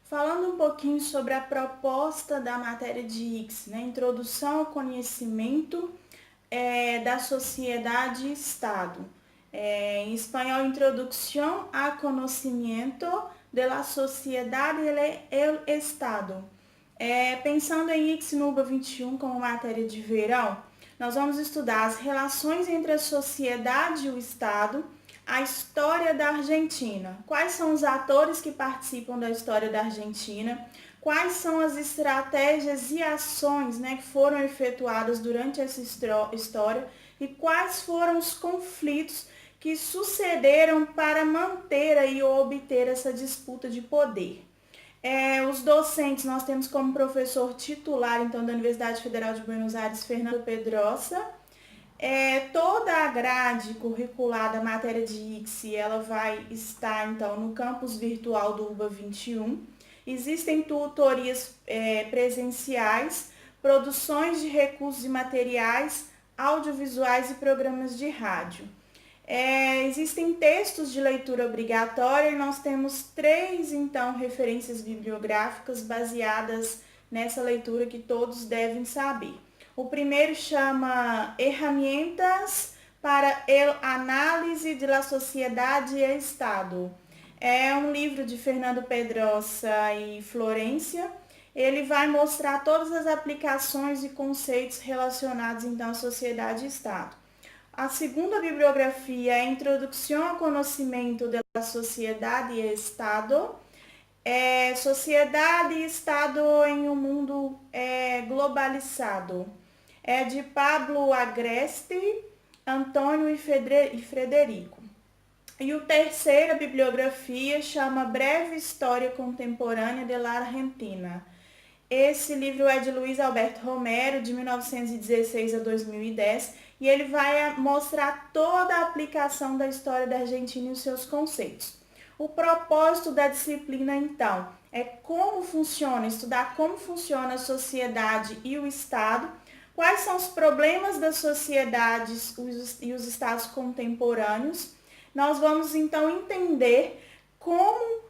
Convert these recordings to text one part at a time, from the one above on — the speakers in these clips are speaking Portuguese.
Falando um pouquinho sobre a proposta da matéria de X, né? Introdução ao conhecimento da sociedade e Estado. Em espanhol, Introducción al Conocimiento de la Sociedad y el Estado. Pensando em X no UBA 21 como matéria de verão, nós vamos estudar as relações entre a sociedade e o Estado, a história da Argentina. Quais são os atores que participam da história da Argentina? Quais são as estratégias e ações, né, que foram efetuadas durante essa história e quais foram os conflitos que sucederam para manter aí ou obter essa disputa de poder. Os docentes, nós temos como professor titular, então, da Universidade Federal de Buenos Aires, Fernando Pedrosa. Toda a grade curricular da matéria de ICSI, ela vai estar, então, no campus virtual do UBA 21. Existem tutorias presenciais, produções de recursos e materiais, audiovisuais e programas de rádio. Existem textos de leitura obrigatória e nós temos 3, então, referências bibliográficas baseadas nessa leitura que todos devem saber. O primeiro chama Herramientas para a Análise de la Sociedade e Estado. É um livro de Fernando Pedrosa e Florência. Ele vai mostrar todas as aplicações e conceitos relacionados, então, à sociedade e Estado. A segunda bibliografia é Introdução ao Conhecimento da Sociedade e Estado. Sociedade e Estado em um mundo globalizado. É de Pablo Agreste, Antônio e Frederico. E a terceira bibliografia chama Breve História Contemporânea de la Argentina. Esse livro é de Luiz Alberto Romero, de 1916 a 2010, e ele vai mostrar toda a aplicação da história da Argentina e os seus conceitos. O propósito da disciplina, então, é como funciona, estudar como funciona a sociedade e o Estado, quais são os problemas das sociedades e os estados contemporâneos. Nós vamos, então, entender como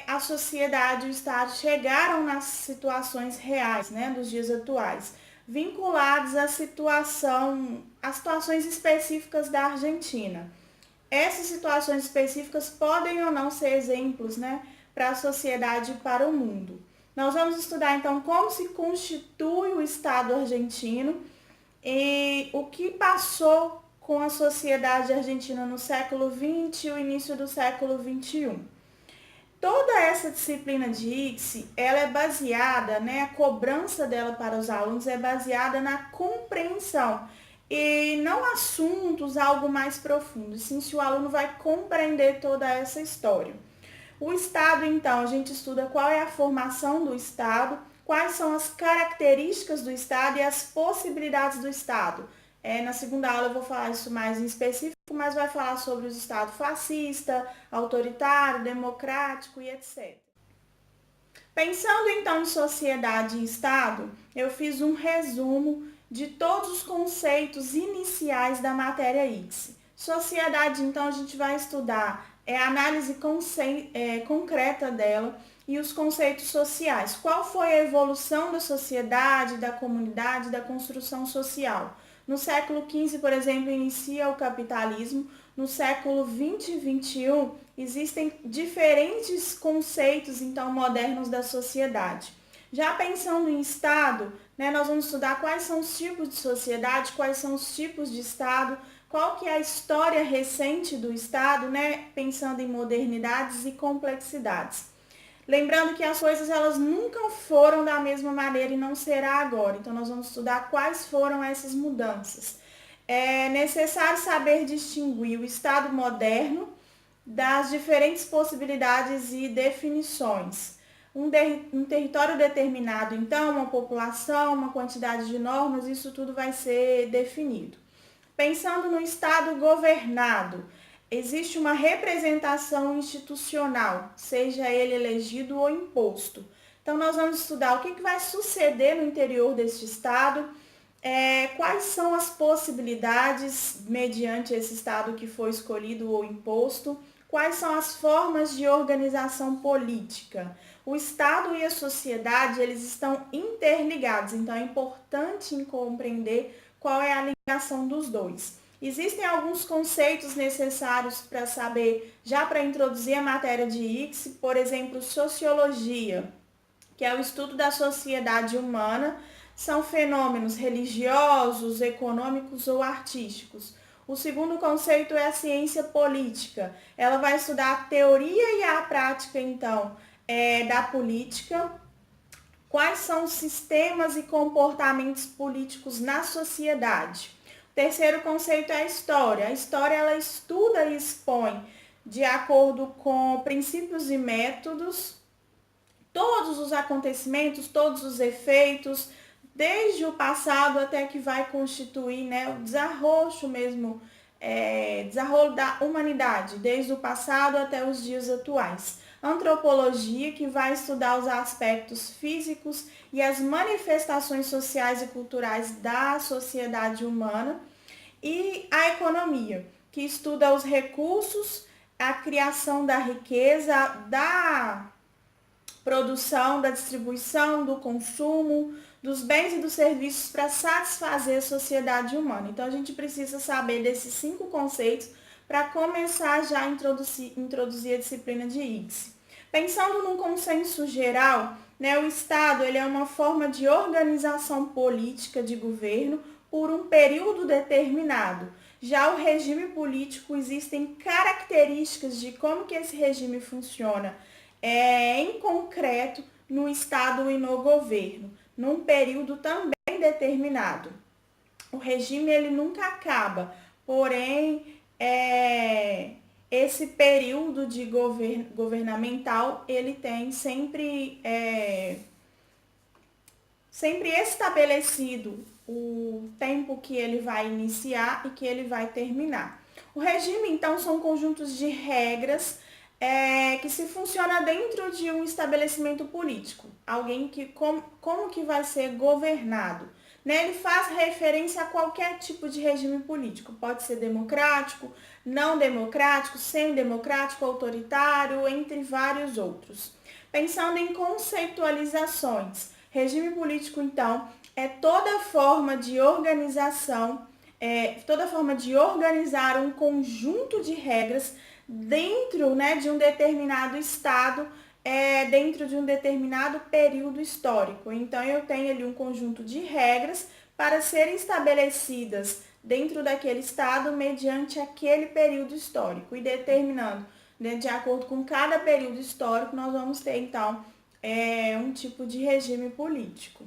a sociedade e o Estado chegaram nas situações reais, né, dos dias atuais, vinculados às situações específicas da Argentina. Essas situações específicas podem ou não ser exemplos, né, para a sociedade e para o mundo. Nós vamos estudar, então, como se constitui o Estado argentino e o que passou com a sociedade argentina no século XX e o início do século XXI. Toda essa disciplina de ICSI, ela é baseada, né, a cobrança dela para os alunos é baseada na compreensão e não assuntos, algo mais profundo, sim se o aluno vai compreender toda essa história. O Estado, então, a gente estuda qual é a formação do Estado, quais são as características do Estado e as possibilidades do Estado. Na segunda aula eu vou falar isso mais em específico, mas vai falar sobre os estados fascista, autoritário, democrático e etc. Pensando então em sociedade e Estado, eu fiz um resumo de todos os conceitos iniciais da matéria ICSI. Sociedade, então, a gente vai estudar a análise concreta dela e os conceitos sociais. Qual foi a evolução da sociedade, da comunidade, da construção social? No século XV, por exemplo, inicia o capitalismo. No século XX e XXI, existem diferentes conceitos, então, modernos da sociedade. Já pensando em Estado, né, nós vamos estudar quais são os tipos de sociedade, quais são os tipos de Estado, qual que é a história recente do Estado, né, pensando em modernidades e complexidades. Lembrando que as coisas elas nunca foram da mesma maneira e não será agora. Então, nós vamos estudar quais foram essas mudanças. É necessário saber distinguir o Estado moderno das diferentes possibilidades e definições. Um território determinado, então, uma população, uma quantidade de normas, isso tudo vai ser definido. Pensando no Estado governado, existe uma representação institucional, seja ele elegido ou imposto. Então, nós vamos estudar o que vai suceder no interior deste Estado, quais são as possibilidades mediante esse Estado que foi escolhido ou imposto, quais são as formas de organização política. O Estado e a sociedade, eles estão interligados, então é importante compreender qual é a ligação dos dois. Existem alguns conceitos necessários para saber, já para introduzir a matéria de ICSE, por exemplo, sociologia, que é o estudo da sociedade humana, são fenômenos religiosos, econômicos ou artísticos. O segundo conceito é a ciência política. Ela vai estudar a teoria e a prática, então, da política, quais são os sistemas e comportamentos políticos na sociedade. O terceiro conceito é a história. A história, ela estuda e expõe, de acordo com princípios e métodos, todos os acontecimentos, todos os efeitos, desde o passado até que vai constituir, né, o desarrollo mesmo, desarrollo da humanidade, desde o passado até os dias atuais. Antropologia, que vai estudar os aspectos físicos e as manifestações sociais e culturais da sociedade humana. E a economia, que estuda os recursos, a criação da riqueza, da produção, da distribuição, do consumo, dos bens e dos serviços para satisfazer a sociedade humana. Então, a gente precisa saber desses 5 conceitos para começar já a introduzir a disciplina de ICSE. Pensando num consenso geral, né, o Estado ele é uma forma de organização política de governo por um período determinado. Já o regime político, existem características de como que esse regime funciona em concreto no Estado e no governo, num período também determinado. O regime ele nunca acaba, porém, esse período de governamental, ele tem sempre estabelecido o tempo que ele vai iniciar e que ele vai terminar. O regime, então, são conjuntos de regras que se funciona dentro de um estabelecimento político. Alguém que, como que vai ser governado? Né? Ele faz referência a qualquer tipo de regime político. Pode ser democrático, não democrático, semidemocrático, autoritário, entre vários outros. Pensando em conceitualizações, regime político, então, é toda forma de organização, toda forma de organizar um conjunto de regras dentro, né, de um determinado estado, dentro de um determinado período histórico. Então, eu tenho ali um conjunto de regras para serem estabelecidas dentro daquele estado mediante aquele período histórico e determinando, né, de acordo com cada período histórico, nós vamos ter, então, um tipo de regime político.